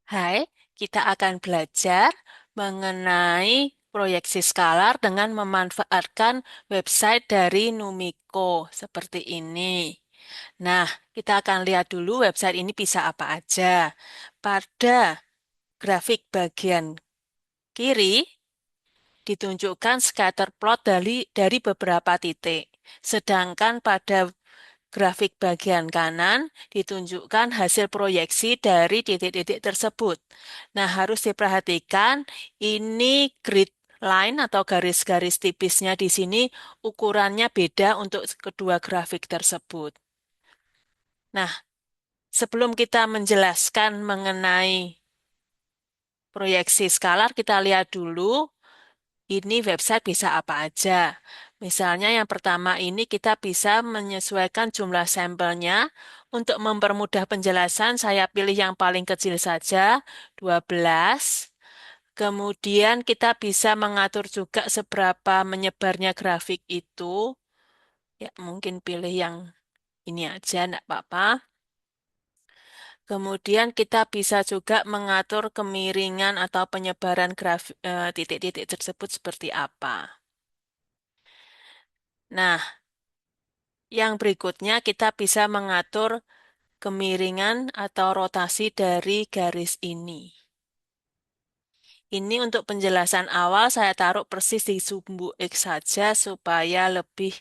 Hai, kita akan belajar mengenai proyeksi skalar dengan memanfaatkan website dari Numiko seperti ini. Nah, kita akan lihat dulu website ini bisa apa aja. Pada grafik bagian kiri ditunjukkan scatter plot dari beberapa titik. Sedangkan pada grafik bagian kanan ditunjukkan hasil proyeksi dari titik-titik tersebut. Nah, harus diperhatikan ini grid line atau garis-garis tipisnya di sini ukurannya beda untuk kedua grafik tersebut. Nah, sebelum kita menjelaskan mengenai proyeksi skalar, kita lihat dulu ini website bisa apa aja. Misalnya yang pertama ini kita bisa menyesuaikan jumlah sampelnya. Untuk mempermudah penjelasan, saya pilih yang paling kecil saja, 12. Kemudian kita bisa mengatur juga seberapa menyebarnya grafik itu. Ya, mungkin pilih yang ini aja, enggak apa-apa. Kemudian kita bisa juga mengatur kemiringan atau penyebaran titik-titik tersebut seperti apa. Nah, yang berikutnya kita bisa mengatur kemiringan atau rotasi dari garis ini. Ini untuk penjelasan awal saya taruh persis di sumbu X saja supaya lebih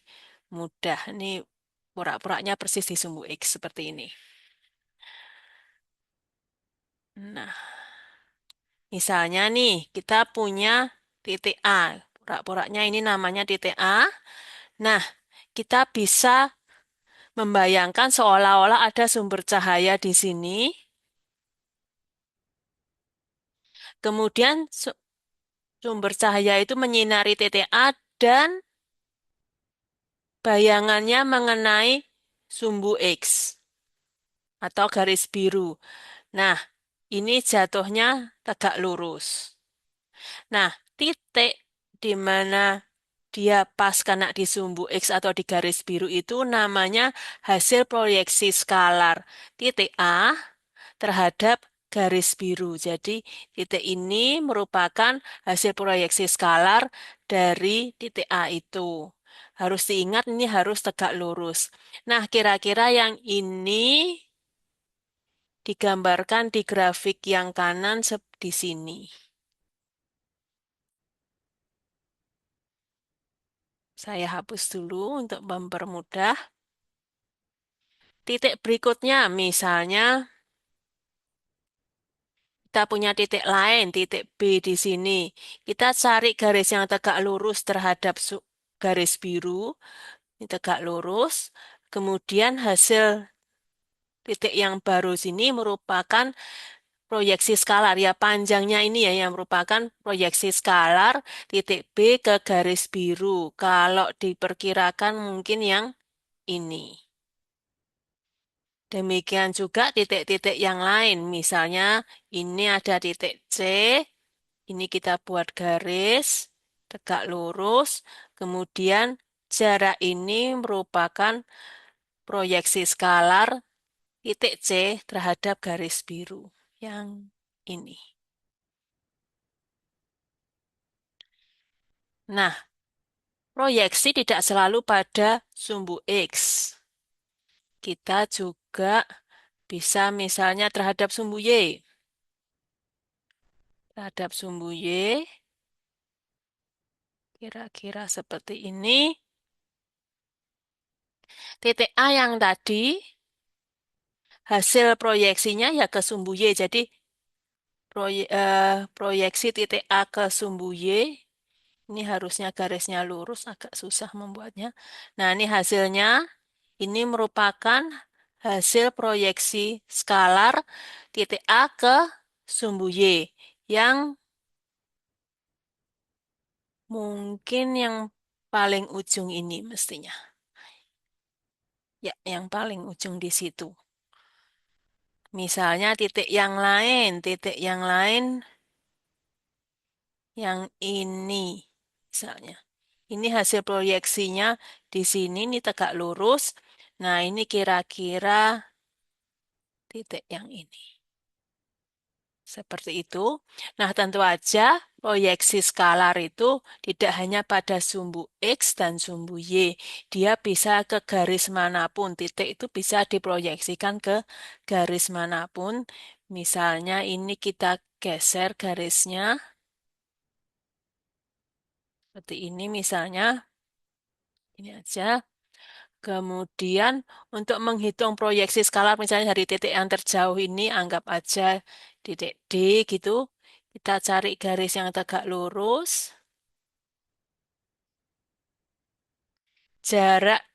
mudah. Ini pura-puranya persis di sumbu X seperti ini. Nah, misalnya nih kita punya titik A. Pura-puranya ini namanya titik A. Nah, kita bisa membayangkan seolah-olah ada sumber cahaya di sini. Kemudian sumber cahaya itu menyinari titik A dan bayangannya mengenai sumbu X atau garis biru. Nah, ini jatuhnya tegak lurus. Nah, titik di mana dia pas kena di sumbu X atau di garis biru itu namanya hasil proyeksi skalar titik A terhadap garis biru. Jadi, titik ini merupakan hasil proyeksi skalar dari titik A itu. Harus diingat ini harus tegak lurus. Nah, kira-kira yang ini digambarkan di grafik yang kanan di sini. Saya hapus dulu untuk mempermudah. Titik berikutnya, misalnya kita punya titik lain, titik B di sini. Kita cari garis yang tegak lurus terhadap garis biru, ini tegak lurus. Kemudian hasil titik yang baru sini merupakan proyeksi skalar. Ya, panjangnya ini ya yang merupakan proyeksi skalar titik B ke garis biru. Kalau diperkirakan mungkin yang ini. Demikian juga titik-titik yang lain. Misalnya ini ada titik C, ini kita buat garis tegak lurus. Kemudian jarak ini merupakan proyeksi skalar titik C terhadap garis biru yang ini. Nah, proyeksi tidak selalu pada sumbu X. Kita juga bisa misalnya terhadap sumbu Y. Terhadap sumbu Y, kira-kira seperti ini. Titik A yang tadi, hasil proyeksinya ya ke sumbu Y. Jadi, proyeksi titik A ke sumbu Y, ini harusnya garisnya lurus, agak susah membuatnya. Nah, ini hasilnya. Ini merupakan hasil proyeksi skalar titik A ke sumbu Y yang mungkin yang paling ujung ini mestinya. Ya, yang paling ujung di situ. Misalnya titik yang lain yang ini misalnya. Ini hasil proyeksinya di sini, ini tegak lurus. Nah, ini kira-kira titik yang ini. Seperti itu. Nah, tentu aja proyeksi skalar itu tidak hanya pada sumbu X dan sumbu Y. Dia bisa ke garis manapun. Titik itu bisa diproyeksikan ke garis manapun. Misalnya ini kita geser garisnya seperti ini misalnya. Ini aja. Kemudian untuk menghitung proyeksi skalar misalnya dari titik yang terjauh ini anggap aja titik D gitu. Kita cari garis yang tegak lurus. Jarak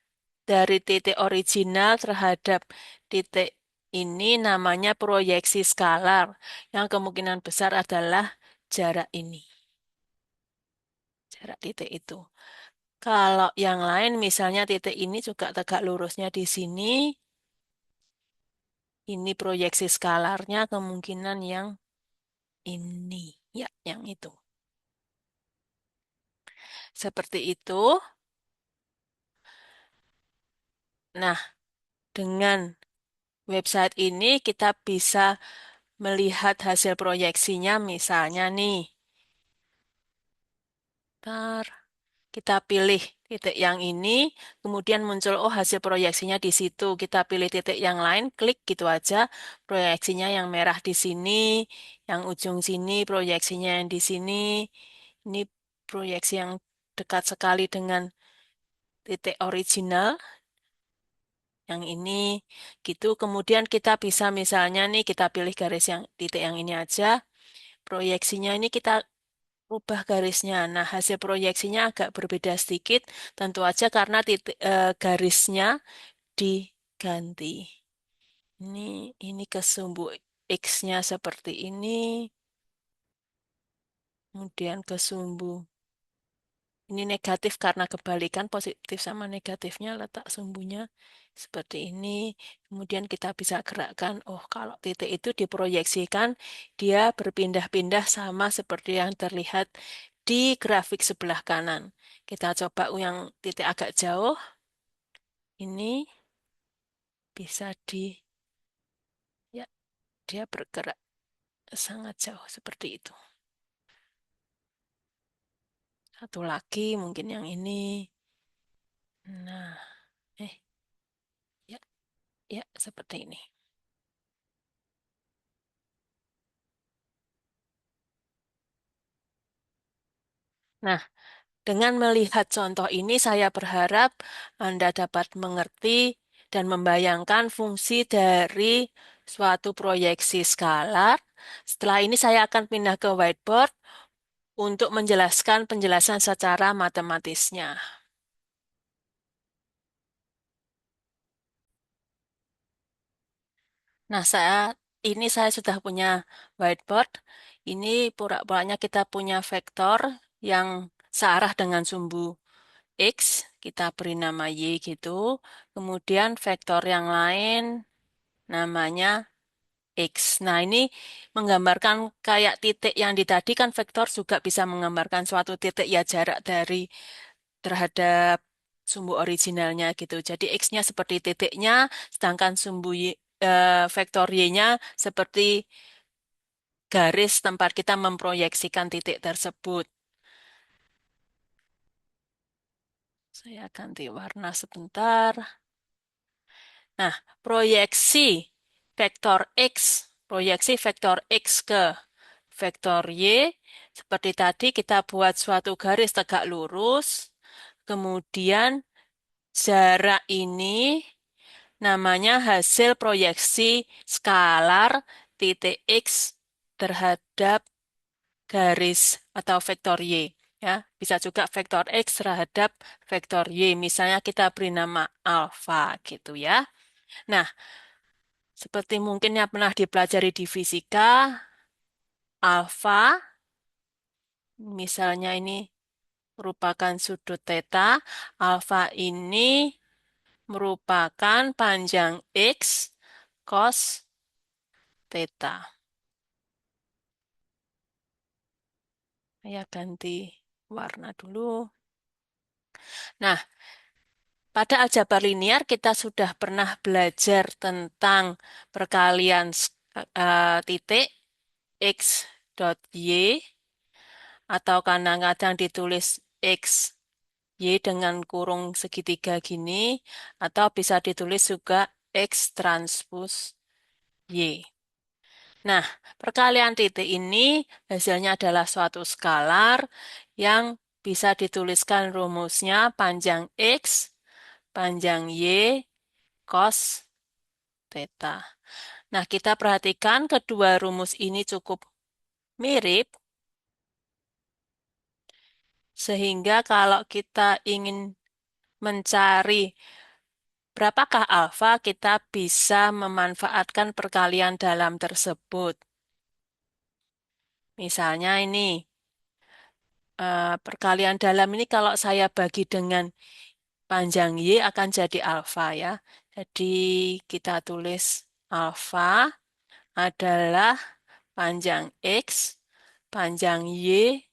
dari titik original terhadap titik ini namanya proyeksi skalar yang kemungkinan besar adalah jarak ini, jarak titik itu. Kalau yang lain misalnya titik ini juga tegak lurusnya di sini, ini proyeksi skalarnya kemungkinan yang ini, ya, yang itu. Seperti itu. Nah, dengan website ini kita bisa melihat hasil proyeksinya misalnya nih. Ntar kita pilih titik yang ini, kemudian muncul oh hasil proyeksinya di situ. Kita pilih titik yang lain, klik gitu aja. Proyeksinya yang merah di sini, yang ujung sini proyeksinya yang di sini. Ini proyeksi yang dekat sekali dengan titik original yang ini gitu. Kemudian kita bisa misalnya nih kita pilih garis yang titik yang ini aja. Proyeksinya ini kita ubah garisnya. Nah, hasil proyeksinya agak berbeda sedikit, tentu aja karena garisnya diganti. Ini ke sumbu X-nya seperti ini, kemudian ke sumbu ini negatif karena kebalikan positif sama negatifnya letak sumbunya seperti ini. Kemudian kita bisa gerakkan, oh kalau titik itu diproyeksikan, dia berpindah-pindah sama seperti yang terlihat di grafik sebelah kanan. Kita coba yang titik agak jauh, ini bisa ya dia bergerak sangat jauh seperti itu. Satu lagi mungkin yang ini. Nah, eh, ya, ya seperti ini. Nah, dengan melihat contoh ini, saya berharap Anda dapat mengerti dan membayangkan fungsi dari suatu proyeksi skalar. Setelah ini, saya akan pindah ke whiteboard untuk menjelaskan penjelasan secara matematisnya. Nah, ini saya sudah punya whiteboard. Ini pura-puranya kita punya vektor yang searah dengan sumbu X, kita beri nama Y gitu. Kemudian vektor yang lain namanya X. Nah, ini menggambarkan kayak titik yang di tadi kan vektor juga bisa menggambarkan suatu titik ya jarak dari terhadap sumbu originalnya gitu. Jadi X-nya seperti titiknya, sedangkan vektor Y-nya seperti garis tempat kita memproyeksikan titik tersebut. Saya ganti warna sebentar. Nah, proyeksi vektor proyeksi vektor X ke vektor Y, seperti tadi kita buat suatu garis tegak lurus, kemudian jarak ini namanya hasil proyeksi skalar titik X terhadap garis atau vektor Y. Ya, bisa juga vektor X terhadap vektor Y. Misalnya kita beri nama alfa gitu ya. Nah, seperti mungkin yang pernah dipelajari di fisika, alfa, misalnya ini merupakan sudut theta, alfa ini merupakan panjang X cos theta. Saya ganti warna dulu. Nah, pada aljabar linear kita sudah pernah belajar tentang perkalian titik. X dot Y, atau kadang-kadang ditulis X Y dengan kurung segitiga gini, atau bisa ditulis juga X transpose Y. Nah, perkalian titik ini hasilnya adalah suatu skalar yang bisa dituliskan rumusnya panjang X, panjang Y, cos theta. Nah, kita perhatikan kedua rumus ini cukup mirip, sehingga kalau kita ingin mencari berapakah alfa, kita bisa memanfaatkan perkalian dalam tersebut. Misalnya ini, perkalian dalam ini kalau saya bagi dengan panjang Y akan jadi alfa ya. Jadi kita tulis alfa adalah panjang X, panjang Y,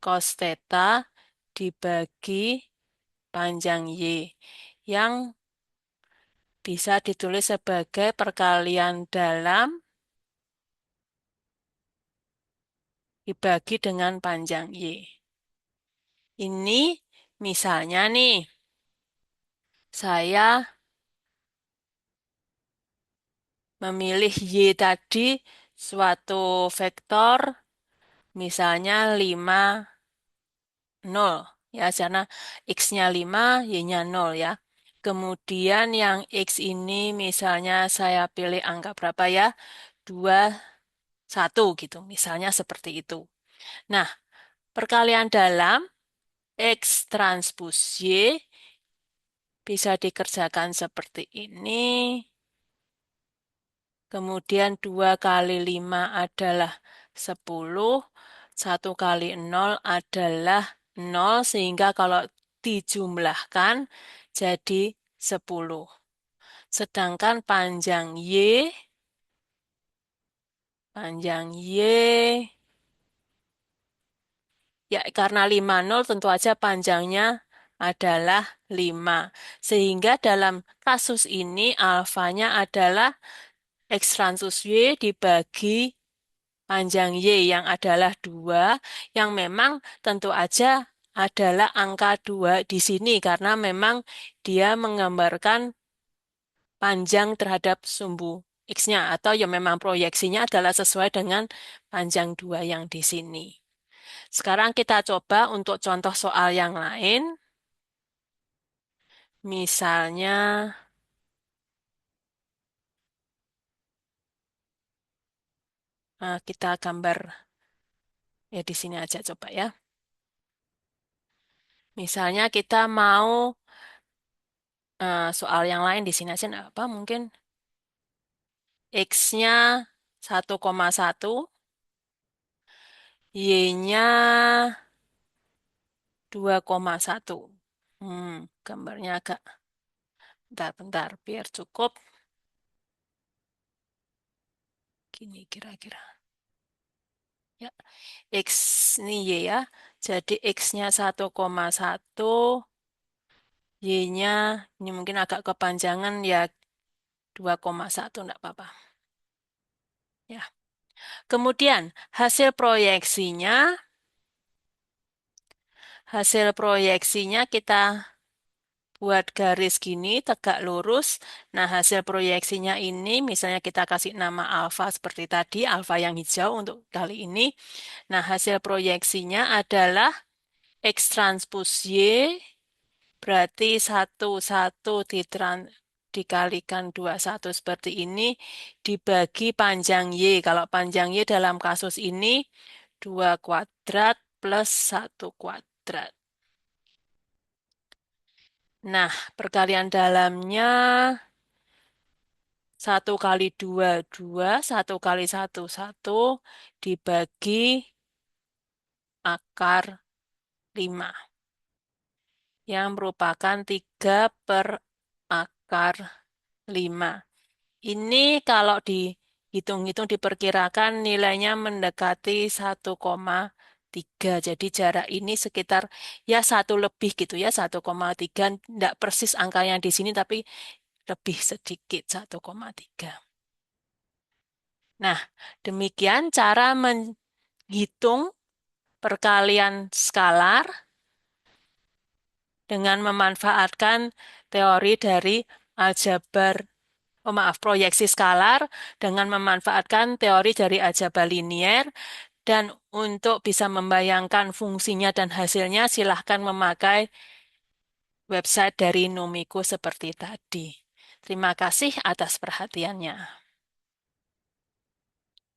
cos theta dibagi panjang Y. Yang bisa ditulis sebagai perkalian dalam dibagi dengan panjang Y. Ini misalnya nih, saya memilih Y tadi suatu vektor misalnya 5, 0. Ya, karena X-nya 5, Y-nya 0 ya. Kemudian yang X ini misalnya saya pilih angka berapa ya? 2, 1 gitu. Misalnya seperti itu. Nah, perkalian dalam X transpos Y bisa dikerjakan seperti ini. Kemudian 2 kali 5 adalah 10. 1 kali 0 adalah 0. Sehingga kalau dijumlahkan jadi 10. Sedangkan panjang Y, ya karena 50 tentu aja panjangnya adalah 5. Sehingga dalam kasus ini alfanya adalah X transpos Y dibagi panjang Y yang adalah 2, yang memang tentu aja adalah angka 2 di sini karena memang dia menggambarkan panjang terhadap sumbu X-nya atau ya memang proyeksinya adalah sesuai dengan panjang 2 yang di sini. Sekarang kita coba untuk contoh soal yang lain. Misalnya kita gambar ya di sini aja coba ya. Misalnya kita mau soal yang lain di sini aja nggak apa mungkin X-nya 1,1, Y-nya 2,1. Gambarnya agak bentar-bentar biar cukup. Gini kira-kira. Ya, X ini Y ya. Jadi X-nya 1,1, Y-nya ini mungkin agak kepanjangan ya 2,1 enggak apa-apa. Ya. Kemudian hasil proyeksinya kita buat garis gini tegak lurus. Nah, hasil proyeksinya ini misalnya kita kasih nama alfa seperti tadi, alfa yang hijau untuk kali ini. Nah, hasil proyeksinya adalah X transpos Y berarti 1 dikalikan 21 seperti ini dibagi panjang Y. Kalau panjang Y dalam kasus ini 2 kuadrat plus 1 kuadrat. Nah, perkalian dalamnya 1 kali 2, 2. 1 kali 1, 1. Dibagi akar 5. Yang merupakan 3 per akar 5. Ini kalau dihitung-hitung diperkirakan nilainya mendekati 1,3. Jadi jarak ini sekitar ya 1 lebih gitu ya, 1,3. Tidak persis angkanya di sini tapi lebih sedikit 1,3. Nah, demikian cara menghitung perkalian skalar dengan memanfaatkan teori dari aljabar, oh maaf, proyeksi skalar dengan memanfaatkan teori dari aljabar linier. Dan untuk bisa membayangkan fungsinya dan hasilnya, silahkan memakai website dari Numiko seperti tadi. Terima kasih atas perhatiannya.